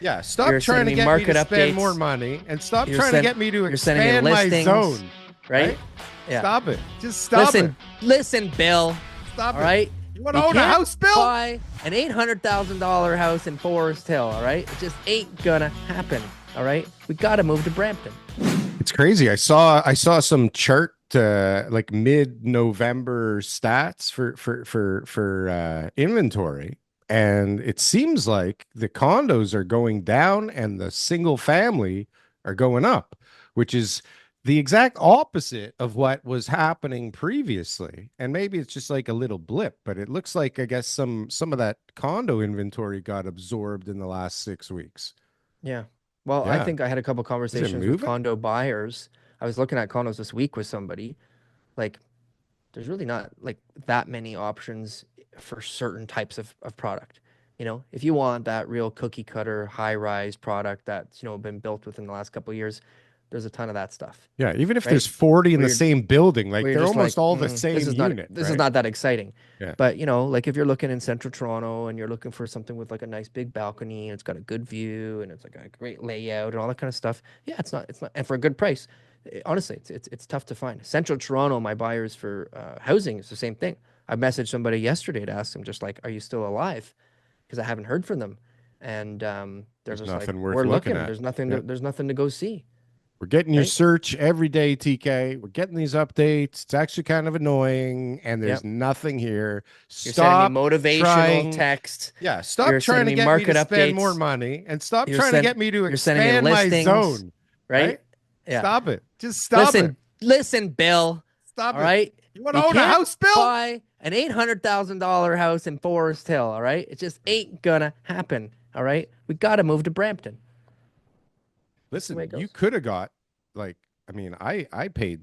Yeah, stop You're trying to sending me get me to market spend more updates. money and stop You're trying to send, get me to you're sending me expand my listings, zone. right? Right? Yeah. Stop it. Just stop it. Listen, Bill. Stop All it. right. You want You to own a can't house, Bill? buy an $800,000 house in Forest Hill. All right. It just ain't gonna happen. All right. We gotta move to Brampton. It's crazy. I saw some chart like mid-November stats for inventory, and it seems like the condos are going down and the single family are going up, which is the exact opposite of what was happening previously. And maybe it's just like a little blip, but it looks like I guess some of that condo inventory got absorbed in the last 6 weeks. Yeah. Well, I Yeah. think I had a couple Is it conversations with moving? condo buyers. I was looking at condos this week with somebody. Like, there's really not like that many options for certain types of product. If you want that real cookie cutter high rise product that's, been built within the last couple of years, there's a ton of that stuff, Yeah, even if right? there's 40 in Where the you're same building, like where you're they're just like, almost all the this same is not unit, this is right? not that exciting. Yeah. But like if you're looking in central Toronto and you're looking for something with like a nice big balcony and it's got a good view and it's like a great layout and all that kind of stuff, yeah, it's not, and for a good price, honestly, it's tough to find. Central Toronto, my buyers for housing is the same thing. I messaged somebody yesterday to ask them just like, are you still alive? Because I haven't heard from them, and they're There's just like, nothing worth we're looking looking. at. There's nothing Yeah. there's nothing to go see, We're getting your right? search every day, TK. We're getting these updates. It's actually kind of annoying, and there's Yep. nothing here. You're sending me Stop motivational trying. text. Yeah, stop You're trying sending to me get me to market spend more updates. money and stop You're trying to send get me to you're sending me expand my listings, zone, right? right? Yeah. Stop it. Just stop it. Listen, Bill. Stop All it. right. You want You to own a can't house, Bill? buy an $800,000 house in Forest Hill. All right. It just ain't gonna happen. All right. We gotta move to Brampton. That's the way Listen, it you goes. could have got like, I mean, I paid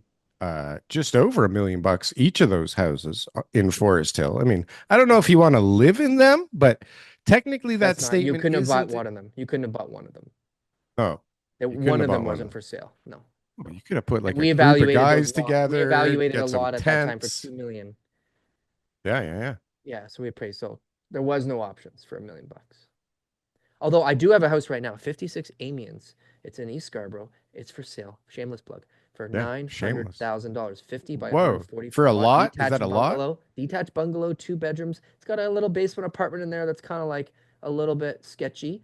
just over $1 million each of those houses in Forest Hill. I mean, I don't know if you want to live in them, but technically that That's not. You statement couldn't have bought isn't. one of them. You couldn't have bought one of them. Oh, you couldn't One have of them bought one of wasn't them. for sale. No. Well, you could have put And like a we group of evaluated those guys lot. We together, evaluated a get some lot at that time for tents. 2 million. Yeah, yeah, yeah. Yeah, so we appraised. So there was no options for $1 million. Although I do have a house right now, 56 Amiens. It's in East Scarborough. It's for sale. Shameless plug. For Yeah, $900,000, 50 by Whoa, 140 for a lot? Is detached that a lot? bungalow. Detached bungalow, 2 bedrooms. It's got a little basement apartment in there that's kind of like a little bit sketchy,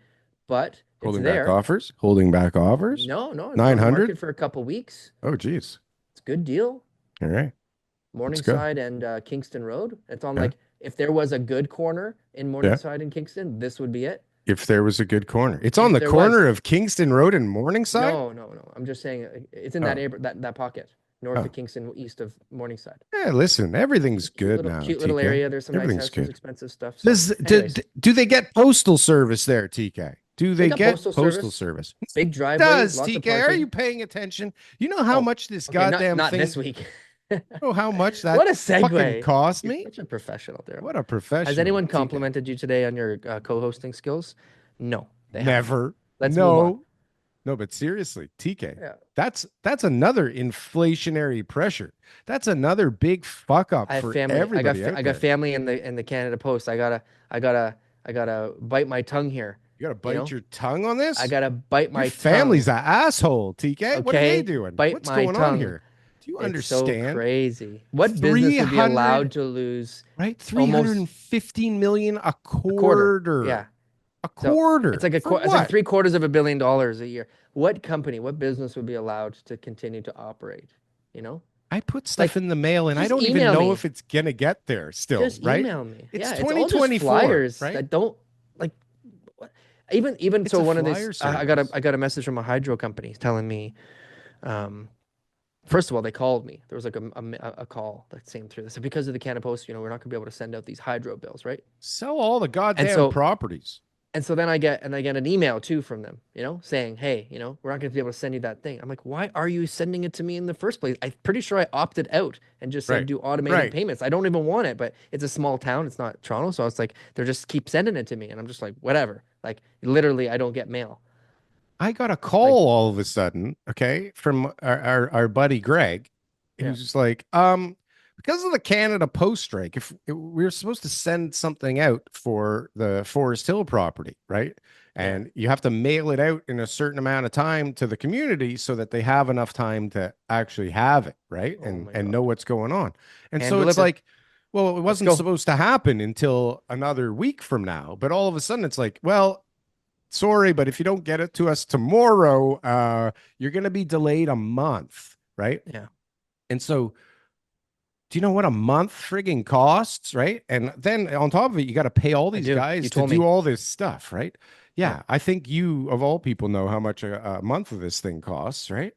but it's Holding back there. offers? Holding back offers? No, it's been on the 900? market for a couple weeks. Oh, geez. It's a good deal. All right. Morningside and Kingston Road. It's on Yeah. like if there was a good corner in Morningside and Kingston, this would be it. If there was a good corner. It's If on the there corner was. of Kingston Road and Morningside? No. I'm just saying it's in Oh. that pocket north Oh. of Kingston, east of Morningside. Yeah, listen, everything's good now. Cute little TK. area. There's some nice Everything's houses, there's good. expensive stuff. So, Do, do they get postal service there, TK? Do they got get postal postal service. service? big It driveways, does, lots of TK. Are parking. you paying attention? You know how Oh, much this okay, goddamn not thing this week. you know how much that What a fucking segue. cost You're me? such a professional, Daryl. What a professional. Has anyone TK. complimented you today on your co-hosting skills? No, they haven't. Never. Let's move on. No, but seriously, TK, Yeah. that's another inflationary pressure. That's another big fuck up I have for family. everybody I out got there. family in the Canada Post. I gotta bite my tongue here. You gotta bite know? your tongue on this? I gotta bite my Your family's tongue. an asshole, TK. What are Okay? they doing? Bite What's my going on tongue. here? Do you It's so understand? crazy. What business would be 300 allowed to lose Right? almost 315 million a a quarter? Yeah. A So quarter. it's like For it's like what? $750 million a year. What company, what business would be allowed to continue to operate? You know? I put stuff Like, in the mail and I just don't even email know me. if it's gonna get there still, Just right? email me. It's Yeah, it's all just 2024, flyers right? that don't like what- even It's so a one of flyer these I got service. a message from a hydro company telling me first of all they called me. There was like a call that came through. They said because of the Canada Post, we're not gonna be able to send out these hydro bills, right? Sell all the goddamn so- properties. And so then I get an email too from them, saying, hey, we're not going to be able to send you that thing. I'm like, why are you sending it to me in the first place? I'm pretty sure I opted out and just said Right. do automated Right. payments. I don't even want it, but it's a small town. It's not Toronto. So I was like, they're just keep sending it to me. And I'm just like, whatever. Like literally, I don't get mail. I got a call all of a sudden, okay, from our buddy Greg. He Yeah. was just like, because of the Canada Post strike, if we were supposed to send something out for the Forest Hill property, right? and you have to mail it out in a certain amount of time to the community so that they have enough time to actually have it, right? Oh my And know God. what's going on. And Hand so it's deliver. like, well, it Let's wasn't go. supposed to happen until another week from now, but all of a sudden it's like, well, sorry, but if you don't get it to us tomorrow, you're going to be delayed a month, right? Yeah. And so, do you know what a month frigging costs, right? And then on top of it, you got to pay all I these do. You guys to told do me. all this stuff, right? Yeah. Yeah, I think you, of all people, know how much a month of this thing costs, right?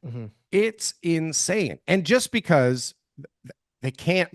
Hmm. It's insane. And just because they can't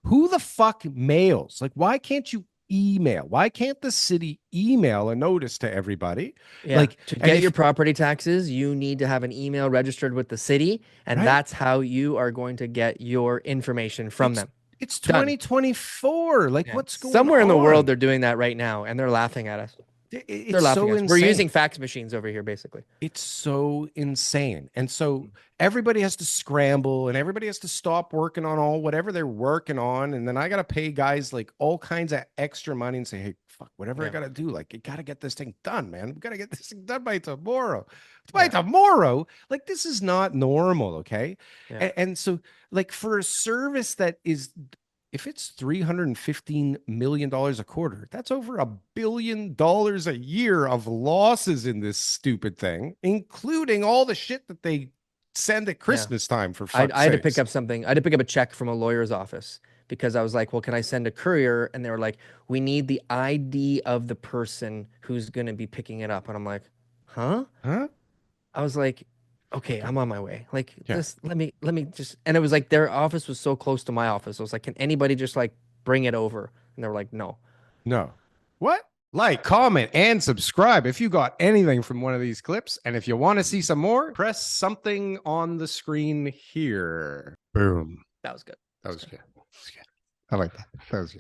who the fuck mails? Like, why can't you email? Why can't the city email a notice to everybody? Yeah. Like, To and get your if property taxes, you need to have an email registered with the city, and right, that's how you are going to get your information from it's them. it's Done. 2024. Like, Yeah. what's going Somewhere in the world, on? they're doing that right now, and they're laughing at us. They're It's laughing so at us. We're insane. using fax machines over here, basically. It's so insane. And so everybody has to scramble and everybody has to stop working on all whatever they're working on. And then I got to pay guys like all kinds of extra money and say, hey, fuck, whatever I Yeah. got to do, like, you got to get this thing done, man. We got to get this thing done by tomorrow. By Yeah. tomorrow. Like, this is not normal. Okay. Yeah. And so, like, for a service that is, if it's $315 million a quarter, that's over $1 billion a year of losses in this stupid thing, including all the shit that they send at Yeah. Christmas time, for I, fuck's I had to pick sakes. up something. I had to pick up a check from a lawyer's office because I was like, well, can I send a courier? And they were like, we need the ID of the person who's going to be picking it up. And I'm like, huh? Huh? I was like, okay, I'm on my way. Like Yeah. this, let me just, and it was like their office was so close to my office. I was like, can anybody just like bring it over? And they were like, no. No. What? Like, comment, and subscribe if you got anything from one of these clips. And if you want to see some more, press something on the screen here. Boom. That was good. That was good. I like that. That was good.